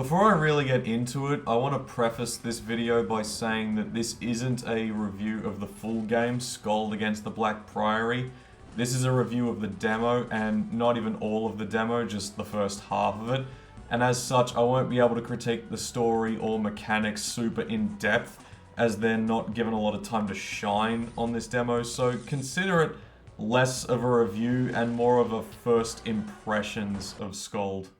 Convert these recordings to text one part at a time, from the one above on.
Before I really get into it, I want to preface this video by saying that this isn't a review of the full game, Skald against the Black Priory. This is a review of the demo, and not even all of the demo, just the first half of it. And as such, I won't be able to critique the story or mechanics super in depth, as they're not given a lot of time to shine on this demo, so consider it less of a review and more of a first impressions of Skald.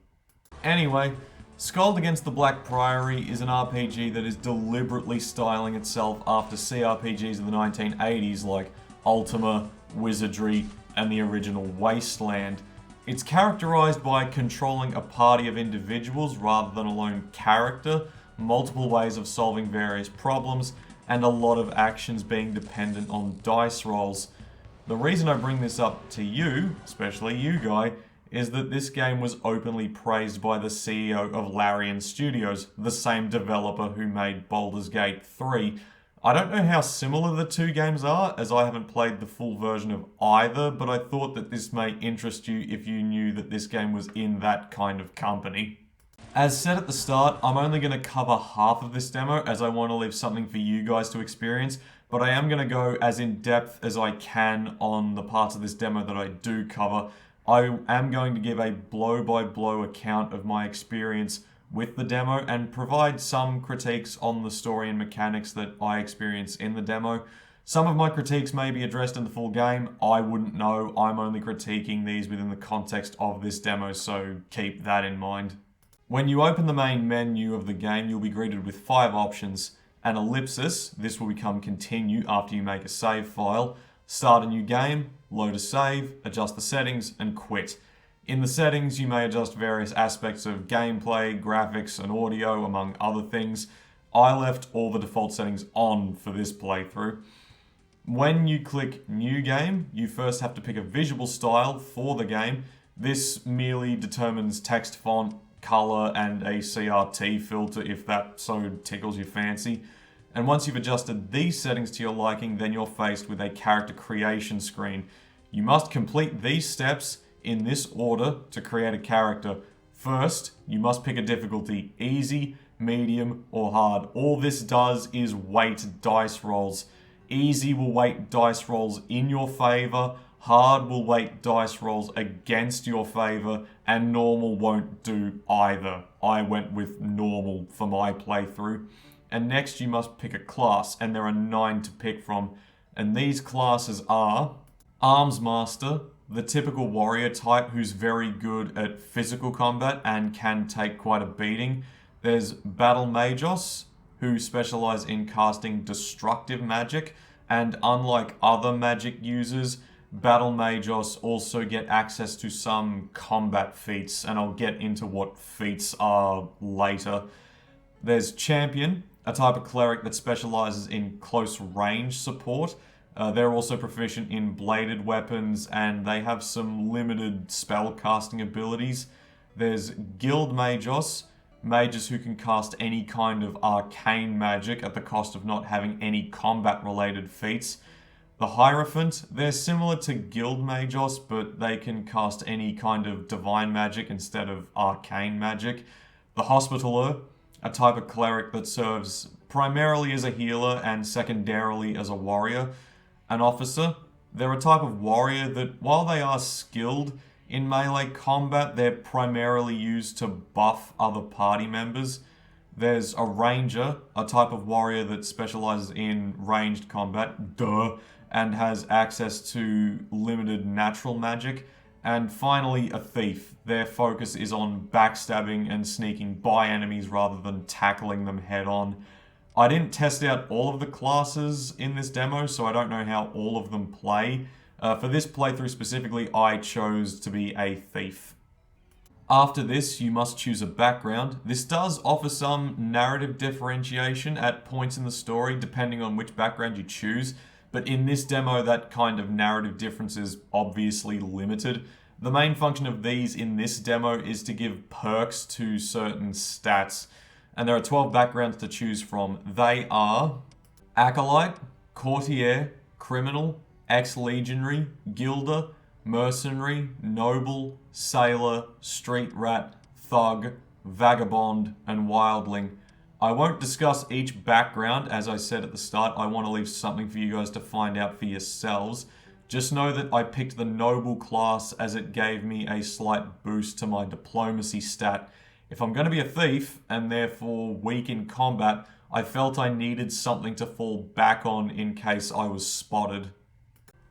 Anyway, Skald Against the Black Priory is an RPG that is deliberately styling itself after CRPGs of the 1980s like Ultima, Wizardry, and the original Wasteland. It's characterized by controlling a party of individuals rather than a lone character, multiple ways of solving various problems, and a lot of actions being dependent on dice rolls. The reason I bring this up to you, especially you guy, is that this game was openly praised by the CEO of Larian Studios, the same developer who made Baldur's Gate 3. I don't know how similar the two games are, as I haven't played the full version of either, but I thought that this may interest you if you knew that this game was in that kind of company. As said at the start, I'm only going to cover half of this demo as I want to leave something for you guys to experience, but I am going to go as in depth as I can on the parts of this demo that I do cover. I am going to give a blow-by-blow account of my experience with the demo and provide some critiques on the story and mechanics that I experience in the demo. Some of my critiques may be addressed in the full game. I wouldn't know. I'm only critiquing these within the context of this demo, so keep that in mind. When you open the main menu of the game, you'll be greeted with 5 options. An ellipsis, this will become continue after you make a save file. Start a new game, load a save, adjust the settings, and quit. In the settings, you may adjust various aspects of gameplay, graphics, and audio, among other things. I left all the default settings on for this playthrough. When you click New Game, you first have to pick a visual style for the game. This merely determines text font, color, and a CRT filter if that so tickles your fancy. And once you've adjusted these settings to your liking, then you're faced with a character creation screen. You must complete these steps in this order to create a character. First, you must pick a difficulty: easy, medium, or hard. All this does is weight dice rolls. Easy will weight dice rolls in your favor, hard will weight dice rolls against your favor, and normal won't do either. I went with normal for my playthrough. And next you must pick a class, and there are 9 to pick from. And these classes are Arms Master, the typical warrior type who's very good at physical combat and can take quite a beating. There's Battle Magos, who specialize in casting destructive magic, and unlike other magic users, Battle Magos also get access to some combat feats, and I'll get into what feats are later. There's Champion, a type of cleric that specializes in close range support. They're also proficient in bladed weapons, and they have some limited spell casting abilities. There's Guild Magos, mages who can cast any kind of arcane magic at the cost of not having any combat related feats. The Hierophant, they're similar to Guild Magos, but they can cast any kind of divine magic instead of arcane magic. The Hospitaller, a type of cleric that serves primarily as a healer and secondarily as a warrior. An Officer, they're a type of warrior that, while they are skilled in melee combat, they're primarily used to buff other party members. There's a Ranger, a type of warrior that specializes in ranged combat, and has access to limited natural magic. And finally, a Thief. Their focus is on backstabbing and sneaking by enemies rather than tackling them head on. I didn't test out all of the classes in this demo, so I don't know how all of them play. For this playthrough specifically, I chose to be a Thief. After this, you must choose a background. This does offer some narrative differentiation at points in the story, depending on which background you choose. But in this demo, that kind of narrative difference is obviously limited. The main function of these in this demo is to give perks to certain stats. And there are 12 backgrounds to choose from. They are Acolyte, Courtier, Criminal, Ex-Legionary, Guilder, Mercenary, Noble, Sailor, Street Rat, Thug, Vagabond, and Wildling. I won't discuss each background, as I said at the start. I want to leave something for you guys to find out for yourselves. Just know that I picked the Noble class as it gave me a slight boost to my diplomacy stat. If I'm going to be a thief, and therefore weak in combat, I felt I needed something to fall back on in case I was spotted.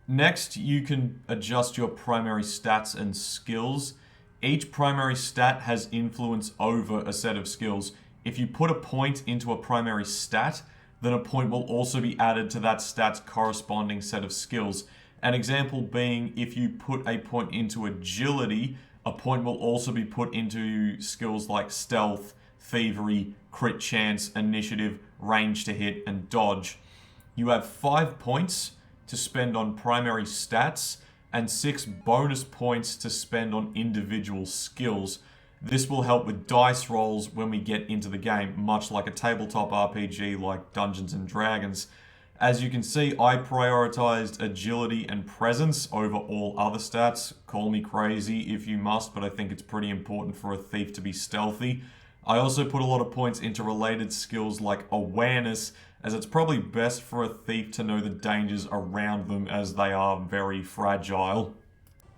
Next, you can adjust your primary stats and skills. Each primary stat has influence over a set of skills. If you put a point into a primary stat, then a point will also be added to that stat's corresponding set of skills. An example being, if you put a point into agility, a point will also be put into skills like stealth, thievery, crit chance, initiative, range to hit, and dodge. You have 5 points to spend on primary stats and 6 bonus points to spend on individual skills. This will help with dice rolls when we get into the game, much like a tabletop RPG like Dungeons and Dragons. As you can see, I prioritized agility and presence over all other stats. Call me crazy if you must, but I think it's pretty important for a thief to be stealthy. I also put a lot of points into related skills like awareness, as it's probably best for a thief to know the dangers around them as they are very fragile.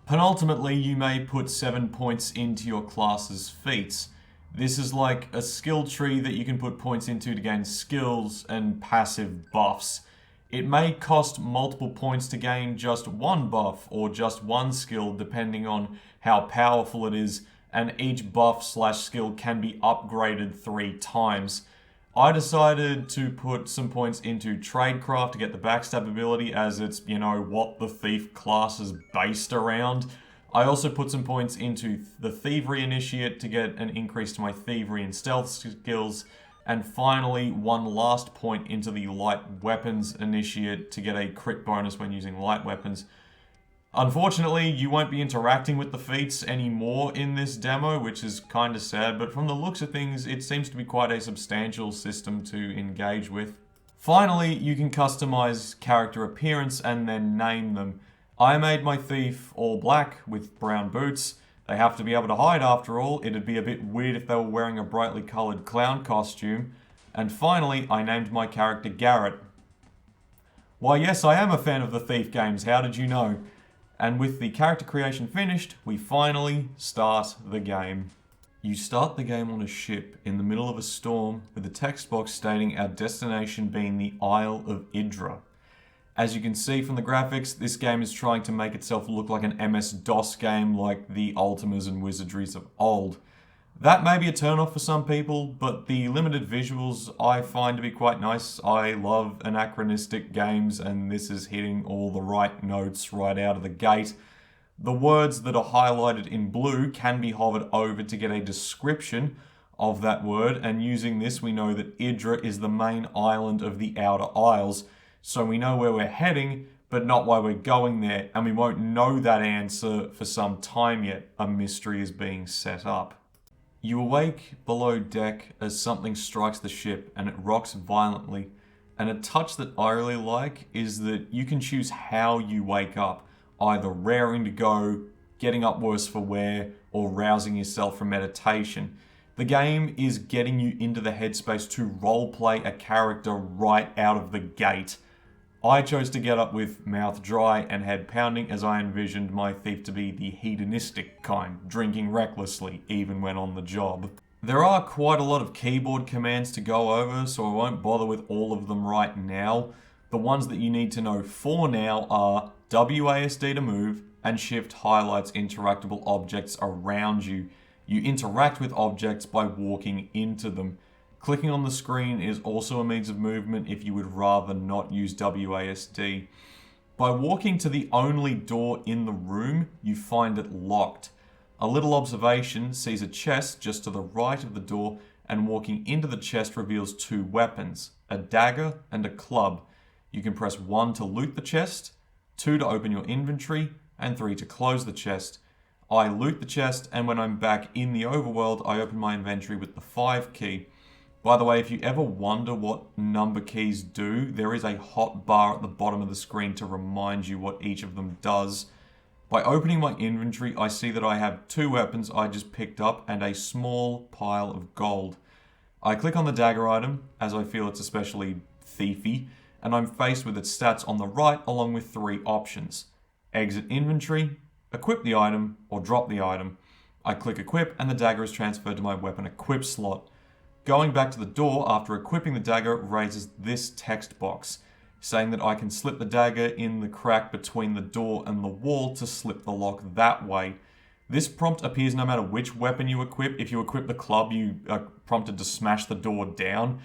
Penultimately, you may put 7 points into your class's feats. This is like a skill tree that you can put points into to gain skills and passive buffs. It may cost multiple points to gain just one buff or just one skill depending on how powerful it is, and each buff/skill can be upgraded 3 times. I decided to put some points into Tradecraft to get the backstab ability, as it's, what the thief class is based around. I also put some points into the Thievery Initiate to get an increase to my Thievery and Stealth skills. And finally, one last point into the Light Weapons Initiate to get a crit bonus when using light weapons. Unfortunately, you won't be interacting with the feats anymore in this demo, which is kind of sad, but from the looks of things, it seems to be quite a substantial system to engage with. Finally, you can customize character appearance and then name them. I made my thief all black with brown boots. They have to be able to hide after all. It'd be a bit weird if they were wearing a brightly coloured clown costume. And finally, I named my character Garrett. Why yes, I am a fan of the Thief games, how did you know? And with the character creation finished, we finally start the game. You start the game on a ship in the middle of a storm with a text box stating our destination being the Isle of Idra. As you can see from the graphics, this game is trying to make itself look like an MS-DOS game like the Ultimas and Wizardries of old. That may be a turn-off for some people, but the limited visuals I find to be quite nice. I love anachronistic games, and this is hitting all the right notes right out of the gate. The words that are highlighted in blue can be hovered over to get a description of that word, and using this we know that Idra is the main island of the Outer Isles. So we know where we're heading, but not why we're going there, and we won't know that answer for some time yet. A mystery is being set up. You awake below deck as something strikes the ship and it rocks violently. And a touch that I really like is that you can choose how you wake up, either raring to go, getting up worse for wear, or rousing yourself from meditation. The game is getting you into the headspace to roleplay a character right out of the gate. I chose to get up with mouth dry and head pounding, as I envisioned my thief to be the hedonistic kind, drinking recklessly even when on the job. There are quite a lot of keyboard commands to go over, so I won't bother with all of them right now. The ones that you need to know for now are WASD to move and Shift highlights interactable objects around you. You interact with objects by walking into them. Clicking on the screen is also a means of movement if you would rather not use WASD. By walking to the only door in the room, you find it locked. A little observation sees a chest just to the right of the door, and walking into the chest reveals 2 weapons, a dagger and a club. You can press 1 to loot the chest, 2 to open your inventory, and 3 to close the chest. I loot the chest, and when I'm back in the overworld, I open my inventory with the 5 key. By the way, if you ever wonder what number keys do, there is a hot bar at the bottom of the screen to remind you what each of them does. By opening my inventory, I see that I have 2 weapons I just picked up and a small pile of gold. I click on the dagger item, as I feel it's especially thiefy, and I'm faced with its stats on the right along with 3 options. Exit inventory, equip the item, or drop the item. I click equip and the dagger is transferred to my weapon equip slot. Going back to the door after equipping the dagger raises this text box, saying that I can slip the dagger in the crack between the door and the wall to slip the lock that way. This prompt appears no matter which weapon you equip. If you equip the club, you are prompted to smash the door down.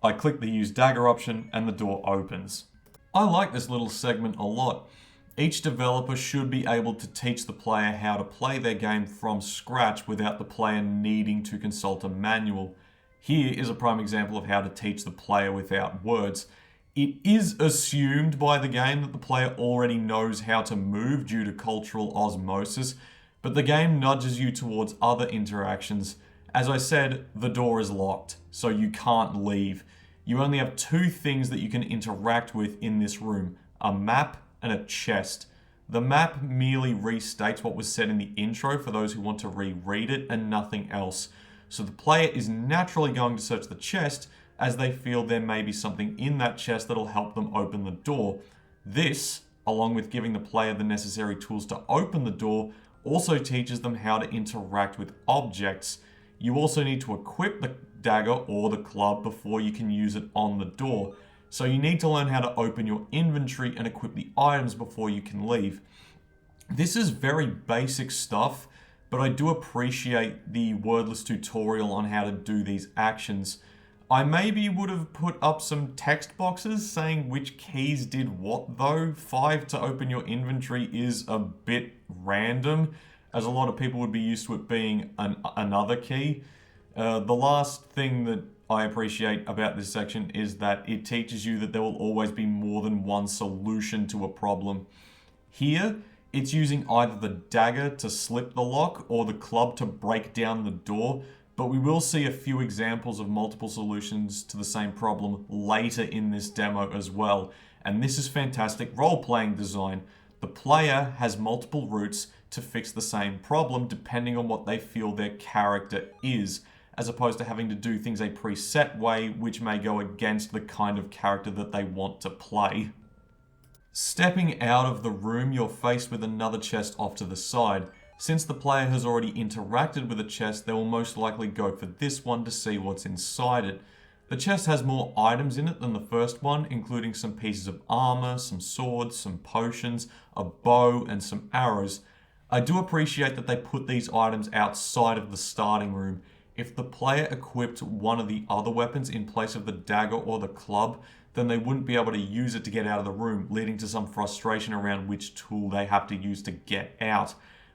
I click the use dagger option and the door opens. I like this little segment a lot. Each developer should be able to teach the player how to play their game from scratch without the player needing to consult a manual. Here is a prime example of how to teach the player without words. It is assumed by the game that the player already knows how to move due to cultural osmosis, but the game nudges you towards other interactions. As I said, the door is locked, so you can't leave. You only have 2 things that you can interact with in this room, a map and a chest. The map merely restates what was said in the intro for those who want to reread it and nothing else. So the player is naturally going to search the chest as they feel there may be something in that chest that'll help them open the door. This, along with giving the player the necessary tools to open the door, also teaches them how to interact with objects. You also need to equip the dagger or the club before you can use it on the door. So you need to learn how to open your inventory and equip the items before you can leave. This is very basic stuff, but I do appreciate the wordless tutorial on how to do these actions. I maybe would have put up some text boxes saying which keys did what though. 5 to open your inventory is a bit random, as a lot of people would be used to it being another key. The last thing that I appreciate about this section is that it teaches you that there will always be more than one solution to a problem. Here, it's using either the dagger to slip the lock or the club to break down the door, but we will see a few examples of multiple solutions to the same problem later in this demo as well. And this is fantastic role-playing design. The player has multiple routes to fix the same problem depending on what they feel their character is, as opposed to having to do things a preset way, which may go against the kind of character that they want to play. Stepping out of the room, you're faced with another chest off to the side. Since the player has already interacted with a chest, they will most likely go for this one to see what's inside it. The chest has more items in it than the first one, including some pieces of armor, some swords, some potions, a bow, and some arrows. I do appreciate that they put these items outside of the starting room. If the player equipped one of the other weapons in place of the dagger or the club, then they wouldn't be able to use it to get out of the room, leading to some frustration around which tool they have to use to get out.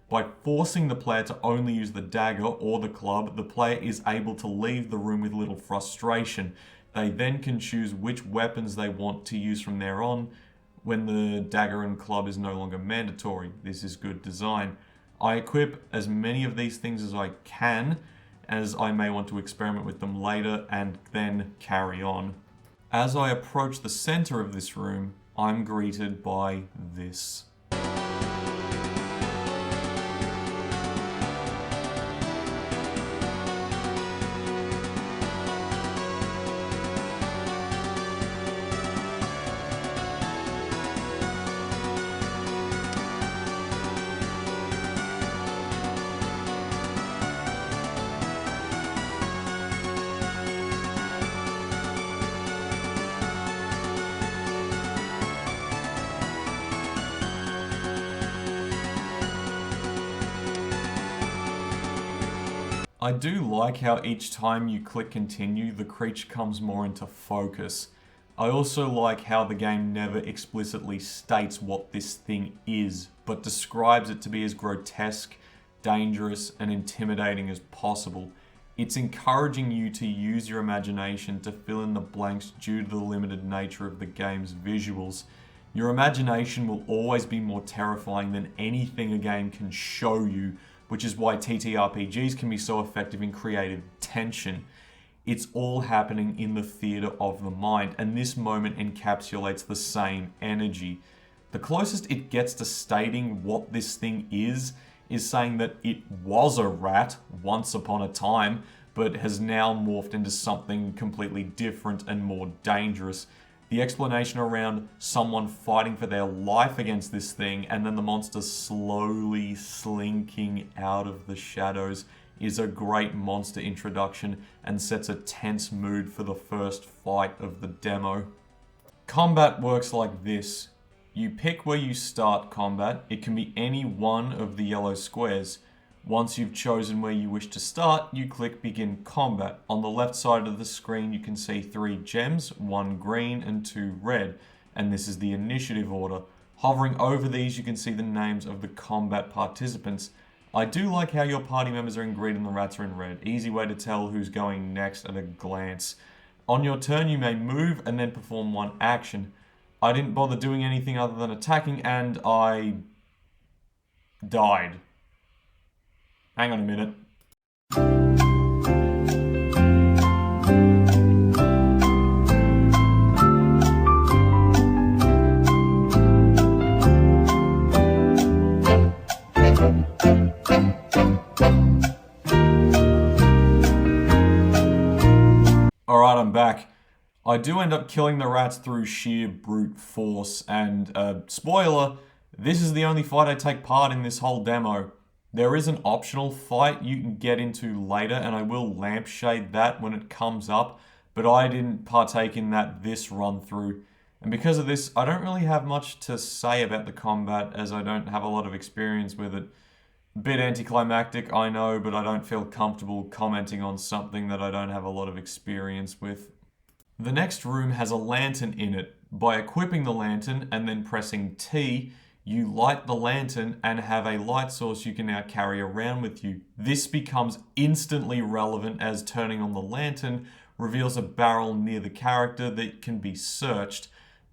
By forcing the player to only use the dagger or the club, the player is able to leave the room with little frustration. They then can choose which weapons they want to use from there on when the dagger and club is no longer mandatory. This is good design. I equip as many of these things as I can, as I may want to experiment with them later and then carry on. As I approach the center of this room, I'm greeted by this. I do like how each time you click continue, the creature comes more into focus. I also like how the game never explicitly states what this thing is, but describes it to be as grotesque, dangerous, and intimidating as possible. It's encouraging you to use your imagination to fill in the blanks due to the limited nature of the game's visuals. Your imagination will always be more terrifying than anything a game can show you, which is why TTRPGs can be so effective in creating tension. It's all happening in the theater of the mind, and this moment encapsulates the same energy. The closest it gets to stating what this thing is saying that it was a rat once upon a time, but has now morphed into something completely different and more dangerous. The explanation around someone fighting for their life against this thing and then the monster slowly slinking out of the shadows is a great monster introduction and sets a tense mood for the first fight of the demo. Combat works like this. You pick where you start combat. It can be any one of the yellow squares. Once you've chosen where you wish to start, you click Begin Combat. On the left side of the screen, you can see 3 gems, 1 green and 2 red, and this is the initiative order. Hovering over these, you can see the names of the combat participants. I do like how your party members are in green and the rats are in red. Easy way to tell who's going next at a glance. On your turn, you may move and then perform 1 action. I didn't bother doing anything other than attacking, and I died. Hang on a minute. Alright, I'm back. I do end up killing the rats through sheer brute force, and, spoiler, this is the only fight I take part in this whole demo. There is an optional fight you can get into later, and I will lampshade that when it comes up, but I didn't partake in that this run through. And because of this, I don't really have much to say about the combat, as I don't have a lot of experience with it. A bit anticlimactic, I know, but I don't feel comfortable commenting on something that I don't have a lot of experience with. The next room has a lantern in it. By equipping the lantern and then pressing T, you light the lantern and have a light source you can now carry around with you. This becomes instantly relevant as turning on the lantern reveals a barrel near the character that can be searched.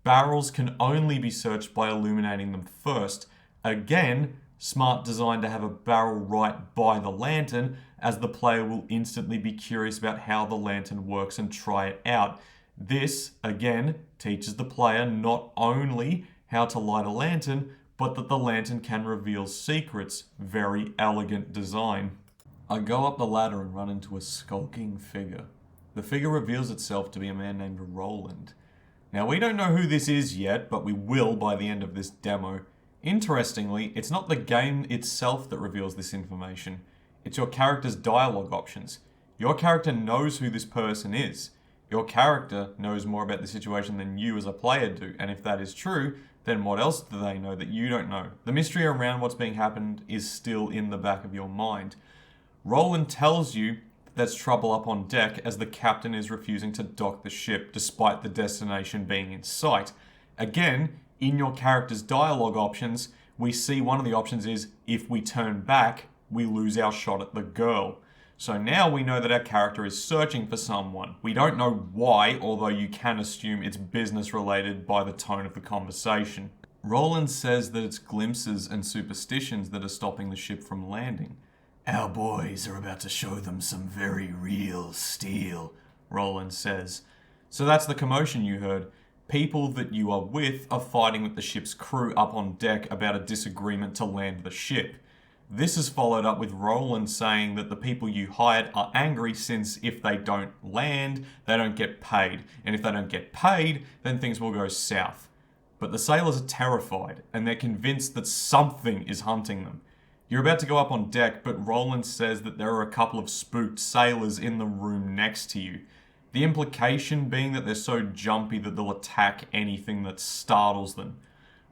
Barrels can only be searched by illuminating them first. Again, smart design to have a barrel right by the lantern, as the player will instantly be curious about how the lantern works and try it out. This, again, teaches the player not only how to light a lantern, but that the lantern can reveal secrets. Very elegant design. I go up the ladder and run into a skulking figure. The figure reveals itself to be a man named Roland. Now, we don't know who this is yet, but we will by the end of this demo. Interestingly, it's not the game itself that reveals this information. It's your character's dialogue options. Your character knows who this person is. Your character knows more about the situation than you as a player do, and if that is true, then what else do they know that you don't know? The mystery around what's being happened is still in the back of your mind. Roland tells you that there's trouble up on deck as the captain is refusing to dock the ship despite the destination being in sight. Again, in your character's dialogue options, we see one of the options is, if we turn back, we lose our shot at the girl. So now we know that our character is searching for someone. We don't know why, although you can assume it's business related by the tone of the conversation. Roland says that it's glimpses and superstitions that are stopping the ship from landing. Our boys are about to show them some very real steel, Roland says. So that's the commotion you heard. People that you are with are fighting with the ship's crew up on deck about a disagreement to land the ship. This is followed up with Roland saying that the people you hired are angry since if they don't land, they don't get paid. And if they don't get paid, then things will go south. But the sailors are terrified, and they're convinced that something is hunting them. You're about to go up on deck, but Roland says that there are a couple of spooked sailors in the room next to you. The implication being that they're so jumpy that they'll attack anything that startles them.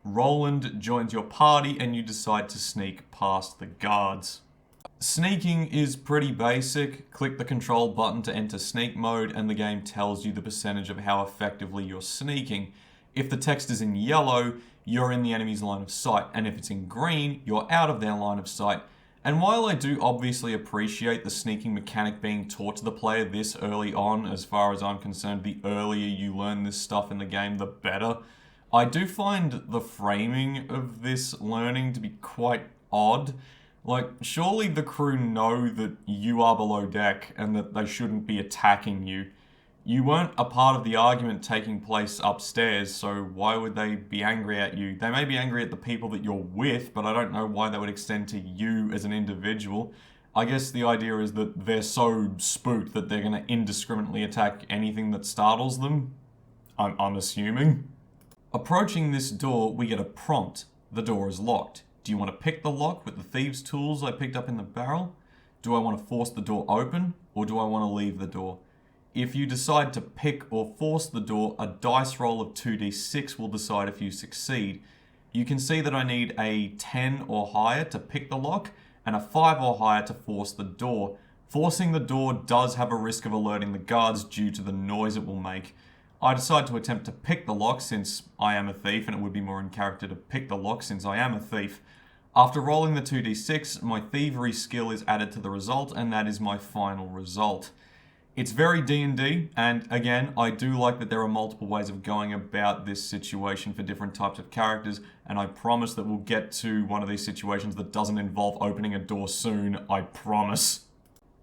Roland joins your party and you decide to sneak past the guards. Sneaking is pretty basic. Click the control button to enter sneak mode and the game tells you the percentage of how effectively you're sneaking. If the text is in yellow, you're in the enemy's line of sight, and if it's in green, you're out of their line of sight. And while I do obviously appreciate the sneaking mechanic being taught to the player this early on, as far as I'm concerned, the earlier you learn this stuff in the game, the better. I do find the framing of this learning to be quite odd. Like, surely the crew know that you are below deck and that they shouldn't be attacking you. You weren't a part of the argument taking place upstairs, so why would they be angry at you? They may be angry at the people that you're with, but I don't know why that would extend to you as an individual. I guess the idea is that they're so spooked that they're going to indiscriminately attack anything that startles them. I'm assuming. Approaching this door, we get a prompt. The door is locked. Do you want to pick the lock with the thieves' tools I picked up in the barrel? Do I want to force the door open, or do I want to leave the door? If you decide to pick or force the door, a dice roll of 2d6 will decide if you succeed. You can see that I need a 10 or higher to pick the lock, and a 5 or higher to force the door. Forcing the door does have a risk of alerting the guards due to the noise it will make. I decide to attempt to pick the lock since I am a thief, and it would be more in character to pick the lock since I am a thief. After rolling the 2d6, my thievery skill is added to the result, and that is my final result. It's very D&D, and again, I do like that there are multiple ways of going about this situation for different types of characters, and I promise that we'll get to one of these situations that doesn't involve opening a door soon, I promise.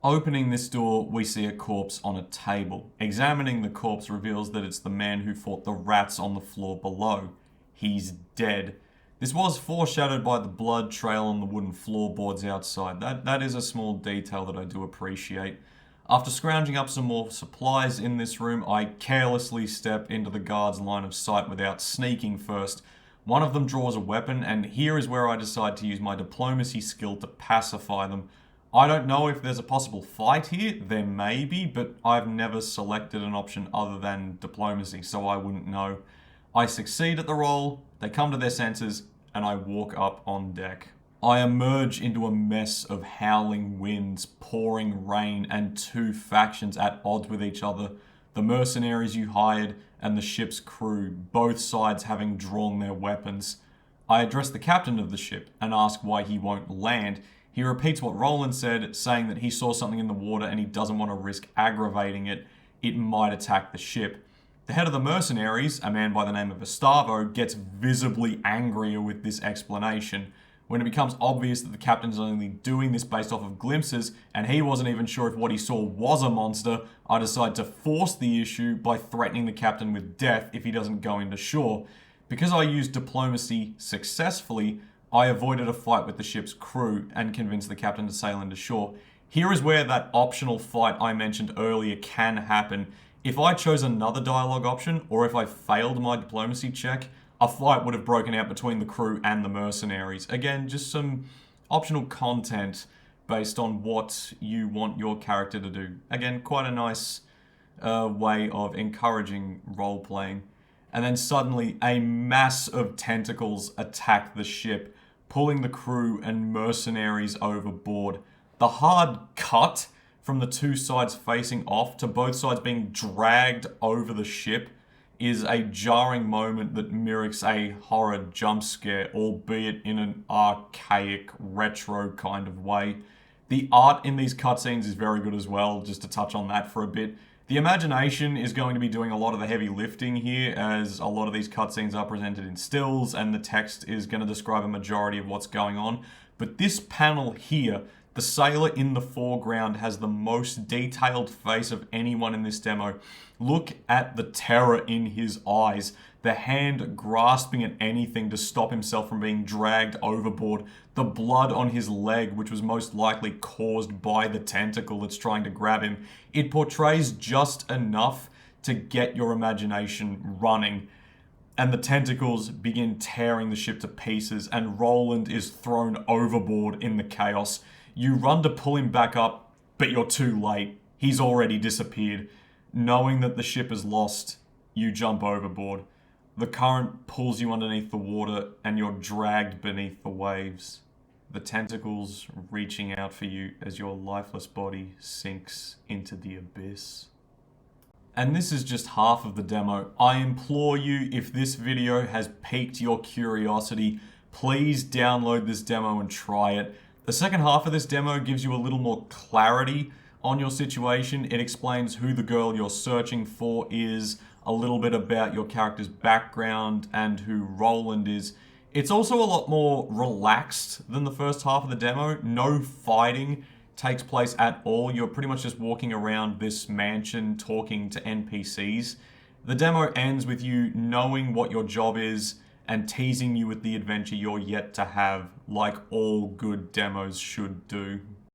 Opening this door, we see a corpse on a table. Examining the corpse reveals that it's the man who fought the rats on the floor below. He's dead. This was foreshadowed by the blood trail on the wooden floorboards outside. That is a small detail that I do appreciate. After scrounging up some more supplies in this room, I carelessly step into the guard's line of sight without sneaking first. One of them draws a weapon, and here is where I decide to use my diplomacy skill to pacify them. I don't know if there's a possible fight here, there may be, but I've never selected an option other than diplomacy, so I wouldn't know. I succeed at the roll, they come to their senses, and I walk up on deck. I emerge into a mess of howling winds, pouring rain, and two factions at odds with each other. The mercenaries you hired and the ship's crew, both sides having drawn their weapons. I address the captain of the ship and ask why he won't land. He repeats what Roland said, saying that he saw something in the water and he doesn't want to risk aggravating it. It might attack the ship. The head of the mercenaries, a man by the name of Gustavo, gets visibly angrier with this explanation. When it becomes obvious that the captain is only doing this based off of glimpses, and he wasn't even sure if what he saw was a monster, I decide to force the issue by threatening the captain with death if he doesn't go into shore. Because I used diplomacy successfully, I avoided a fight with the ship's crew and convinced the captain to sail into shore. Here is where that optional fight I mentioned earlier can happen. If I chose another dialogue option, or if I failed my diplomacy check, a fight would have broken out between the crew and the mercenaries. Again, just some optional content based on what you want your character to do. Again, quite a nice way of encouraging role-playing. And then suddenly, a mass of tentacles attack the ship, pulling the crew and mercenaries overboard. The hard cut from the two sides facing off to both sides being dragged over the ship is a jarring moment that mimics a horror jump scare, albeit in an archaic, retro kind of way. The art in these cutscenes is very good as well, just to touch on that for a bit. The imagination is going to be doing a lot of the heavy lifting here, as a lot of these cutscenes are presented in stills, and the text is going to describe a majority of what's going on. But this panel here, the sailor in the foreground has the most detailed face of anyone in this demo. Look at the terror in his eyes, the hand grasping at anything to stop himself from being dragged overboard, the blood on his leg, which was most likely caused by the tentacle that's trying to grab him. It portrays just enough to get your imagination running. And the tentacles begin tearing the ship to pieces, and Roland is thrown overboard in the chaos. You run to pull him back up, but you're too late. He's already disappeared. Knowing that the ship is lost, you jump overboard. The current pulls you underneath the water, and you're dragged beneath the waves. The tentacles reaching out for you as your lifeless body sinks into the abyss. And this is just half of the demo. I implore you, if this video has piqued your curiosity, please download this demo and try it. The second half of this demo gives you a little more clarity on your situation. It explains who the girl you're searching for is, a little bit about your character's background, and who Roland is. It's also a lot more relaxed than the first half of the demo. No fighting, takes place at all. You're pretty much just walking around this mansion talking to NPCs. The demo ends with you knowing what your job is and teasing you with the adventure you're yet to have, like all good demos should do.